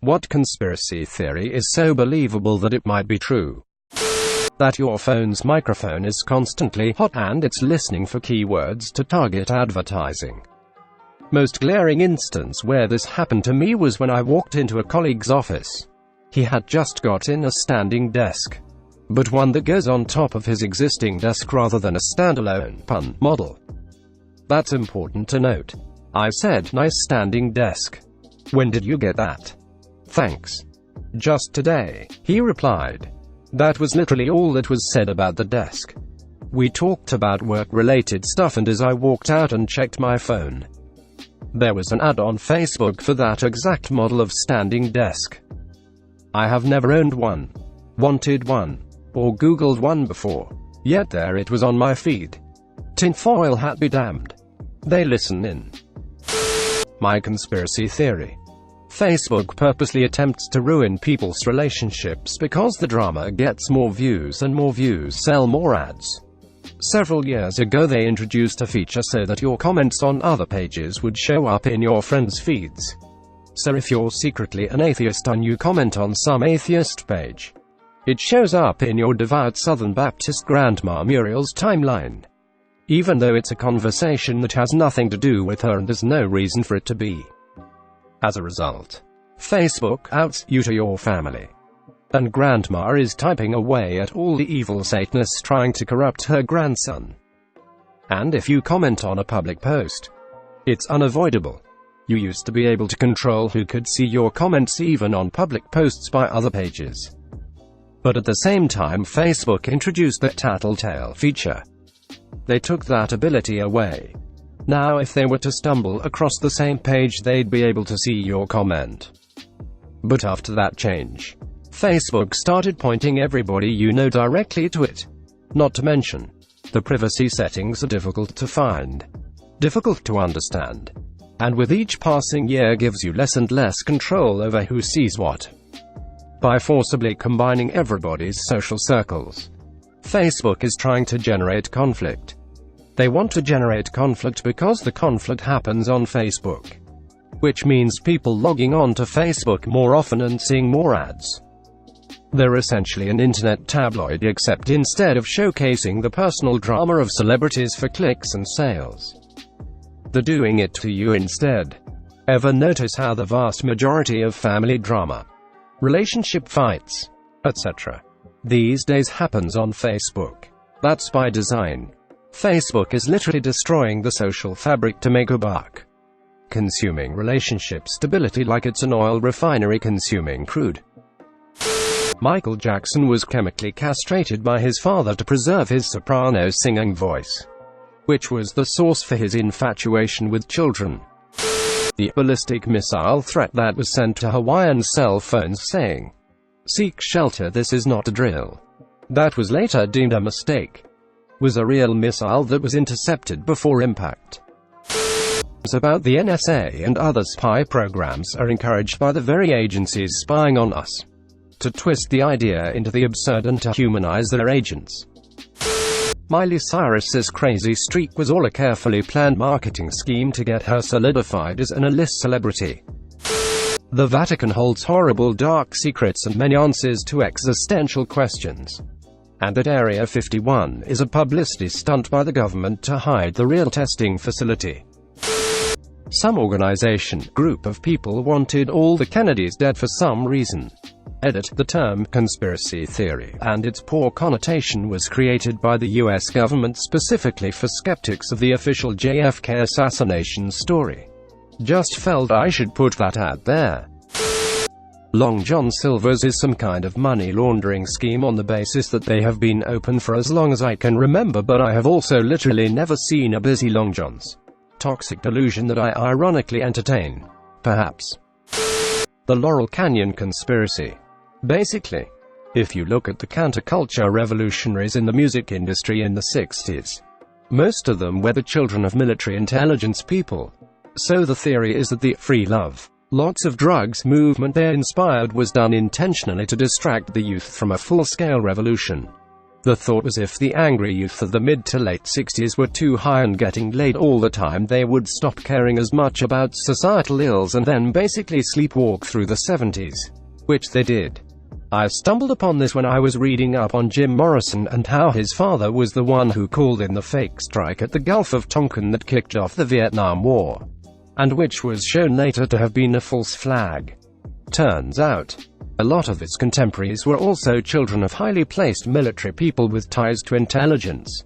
What conspiracy theory is so believable that it might be true? That your phone's microphone is constantly hot and it's listening for keywords to target advertising. Most glaring instance where this happened to me was when I walked into a colleague's office. He had just got in a standing desk, but one that goes on top of his existing desk rather than a standalone pun model. That's important to note. I said, "Nice standing desk. When did you get that?" "Thanks. Just today," he replied. That was literally all that was said about the desk. We talked about work-related stuff, and as I walked out and checked my phone, there was an ad on Facebook for that exact model of standing desk. I have never owned one, wanted one, or Googled one before, yet there it was on my feed. Tinfoil hat be damned. They listen in. My conspiracy theory. Facebook purposely attempts to ruin people's relationships because the drama gets more views, and more views sell more ads. Several years ago they introduced a feature so that your comments on other pages would show up in your friends' feeds. So if you're secretly an atheist and you comment on some atheist page, it shows up in your devout Southern Baptist grandma Muriel's timeline, even though it's a conversation that has nothing to do with her and there's no reason for it to be. As a result, Facebook outs you to your family, and Grandma is typing away at all the evil Satanists trying to corrupt her grandson. And if you comment on a public post, it's unavoidable. You used to be able to control who could see your comments even on public posts by other pages. But at the same time, Facebook introduced the tattletale feature. They took that ability away. Now if they were to stumble across the same page, they'd be able to see your comment. But after that change, Facebook started pointing everybody you know directly to it. Not to mention, the privacy settings are difficult to find, difficult to understand, and with each passing year gives you less and less control over who sees what. By forcibly combining everybody's social circles, Facebook is trying to generate conflict. They want to generate conflict because the conflict happens on Facebook, which means people logging on to Facebook more often and seeing more ads. They're essentially an internet tabloid, except instead of showcasing the personal drama of celebrities for clicks and sales, they're doing it to you instead. Ever notice how the vast majority of family drama, relationship fights, etc. these days happens on Facebook? That's by design. Facebook is literally destroying the social fabric to make a buck, consuming relationship stability like it's an oil refinery consuming crude. Michael Jackson was chemically castrated by his father to preserve his soprano singing voice, which was the source for his infatuation with children. The ballistic missile threat that was sent to Hawaiian cell phones saying, "Seek shelter, this is not a drill," that was later deemed a mistake, was a real missile that was intercepted before impact. About the NSA and other spy programs are encouraged by the very agencies spying on us to twist the idea into the absurd and to humanize their agents. Miley Cyrus's crazy streak was all a carefully planned marketing scheme to get her solidified as an A-list celebrity. The Vatican holds horrible dark secrets and many answers to existential questions, and that Area 51 is a publicity stunt by the government to hide the real testing facility. Some group of people wanted all the Kennedys dead for some reason. Edit, the term conspiracy theory and its poor connotation was created by the US government specifically for skeptics of the official JFK assassination story. Just felt I should put that out there. Long John Silver's is some kind of money laundering scheme on the basis that they have been open for as long as I can remember, but I have also literally never seen a busy Long John's. Toxic delusion that I ironically entertain, perhaps. The Laurel Canyon conspiracy. Basically, if you look at the counterculture revolutionaries in the music industry in the 60s, most of them were the children of military intelligence people. So the theory is that the free love, lots of drugs movement they inspired was done intentionally to distract the youth from a full-scale revolution. The thought was if the angry youth of the mid to late 60s were too high and getting laid all the time, they would stop caring as much about societal ills and then basically sleepwalk through the 70s. Which they did. I stumbled upon this when I was reading up on Jim Morrison and how his father was the one who called in the fake strike at the Gulf of Tonkin that kicked off the Vietnam War, and which was shown later to have been a false flag. Turns out, a lot of its contemporaries were also children of highly placed military people with ties to intelligence.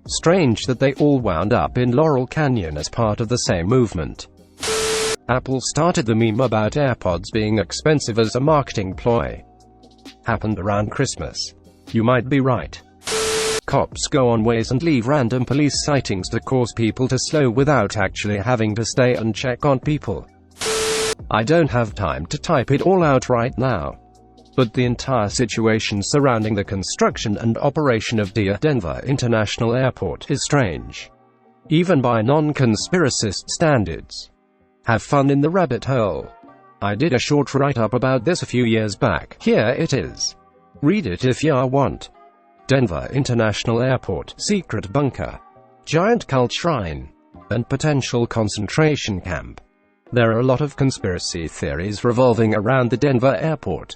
Strange that they all wound up in Laurel Canyon as part of the same movement. Apple started the meme about AirPods being expensive as a marketing ploy. Happened around Christmas. You might be right. Cops go on ways and leave random police sightings to cause people to slow without actually having to stay and check on people. I don't have time to type it all out right now. But the entire situation surrounding the construction and operation of Denver International Airport is strange. Even by non-conspiracist standards. Have fun in the rabbit hole. I did a short write-up about this a few years back. Here it is. Read it if ya want. Denver International Airport, secret bunker, giant cult shrine, and potential concentration camp. There are a lot of conspiracy theories revolving around the Denver airport.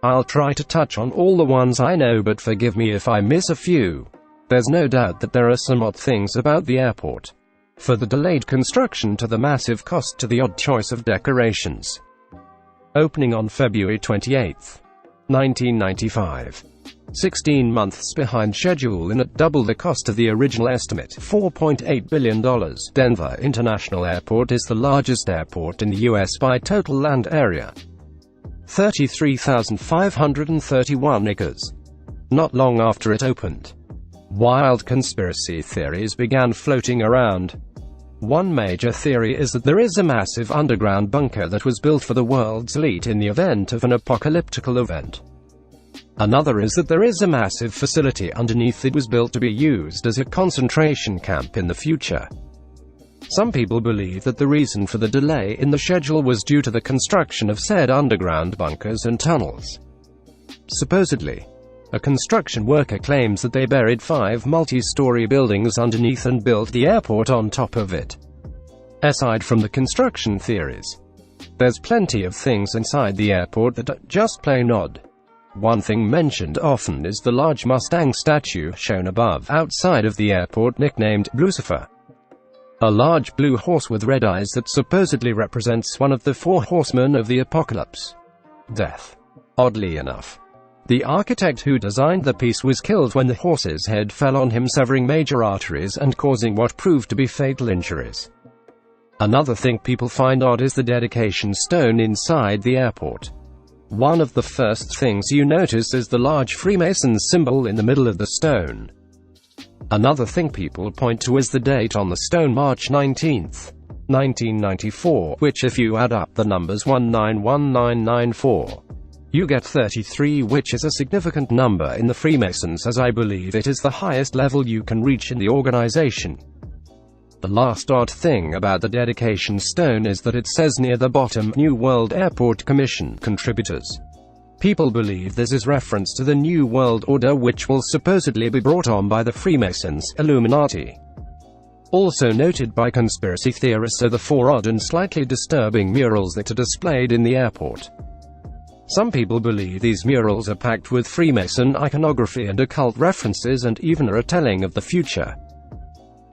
I'll try to touch on all the ones I know, but forgive me if I miss a few. There's no doubt that there are some odd things about the airport. For the delayed construction to the massive cost to the odd choice of decorations. Opening on February 28, 1995. 16 months behind schedule and at double the cost of the original estimate, $4.8 billion. Denver International Airport is the largest airport in the U.S. by total land area. 33,531 acres. Not long after it opened, wild conspiracy theories began floating around. One major theory is that there is a massive underground bunker that was built for the world's elite in the event of an apocalyptical event. Another is that there is a massive facility underneath that was built to be used as a concentration camp in the future. Some people believe that the reason for the delay in the schedule was due to the construction of said underground bunkers and tunnels. Supposedly, a construction worker claims that they buried 5 multi-story buildings underneath and built the airport on top of it. Aside from the construction theories, there's plenty of things inside the airport that are just plain odd. One thing mentioned often is the large Mustang statue shown above outside of the airport nicknamed Lucifer. A large blue horse with red eyes that supposedly represents one of the 4 horsemen of the apocalypse. Death. Oddly enough, the architect who designed the piece was killed when the horse's head fell on him, severing major arteries and causing what proved to be fatal injuries. Another thing people find odd is the dedication stone inside the airport. One of the first things you notice is the large Freemason symbol in the middle of the stone. Another thing people point to is the date on the stone, March 19, 1994, which if you add up the numbers 191994, you get 33, which is a significant number in the Freemasons, as I believe it is the highest level you can reach in the organization. The last odd thing about the dedication stone is that it says near the bottom, New World Airport Commission contributors. People believe this is reference to the New World Order, which will supposedly be brought on by the Freemasons, Illuminati. Also noted by conspiracy theorists are the 4 odd and slightly disturbing murals that are displayed in the airport. Some people believe these murals are packed with Freemason iconography and occult references and even are a telling of the future.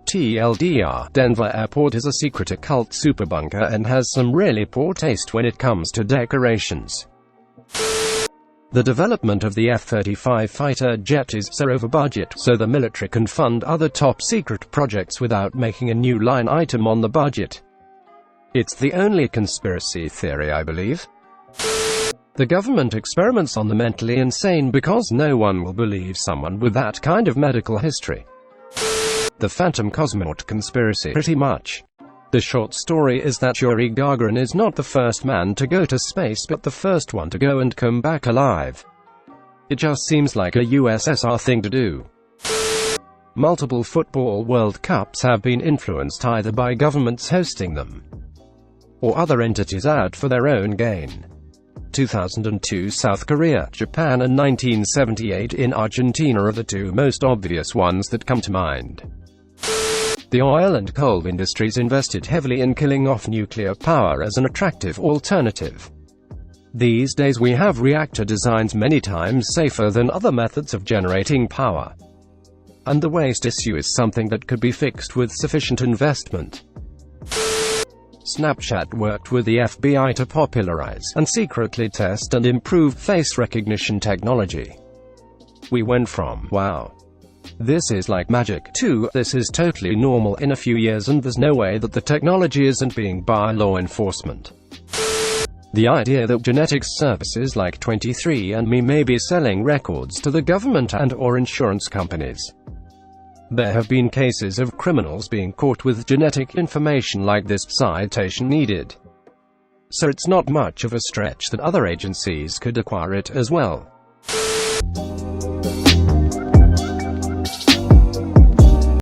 TLDR, Denver Airport is a secret occult superbunker and has some really poor taste when it comes to decorations. The development of the F-35 fighter jet is so over budget, so the military can fund other top-secret projects without making a new line item on the budget. It's the only conspiracy theory I believe. The government experiments on the mentally insane because no one will believe someone with that kind of medical history. The Phantom Cosmonaut conspiracy, pretty much. The short story is that Yuri Gagarin is not the first man to go to space but the first one to go and come back alive. It just seems like a USSR thing to do. Multiple football World Cups have been influenced either by governments hosting them, or other entities out for their own gain. 2002 South Korea, Japan and 1978 in Argentina are the two most obvious ones that come to mind. The oil and coal industries invested heavily in killing off nuclear power as an attractive alternative. These days we have reactor designs many times safer than other methods of generating power. And the waste issue is something that could be fixed with sufficient investment. Snapchat worked with the FBI to popularize and secretly test and improve face recognition technology. We went from, wow, this is like magic, to, this is totally normal in a few years and there's no way that the technology isn't being by law enforcement. The idea that genetics services like 23andMe may be selling records to the government and/or insurance companies. There have been cases of criminals being caught with genetic information like this, citation needed. So it's not much of a stretch that other agencies could acquire it as well.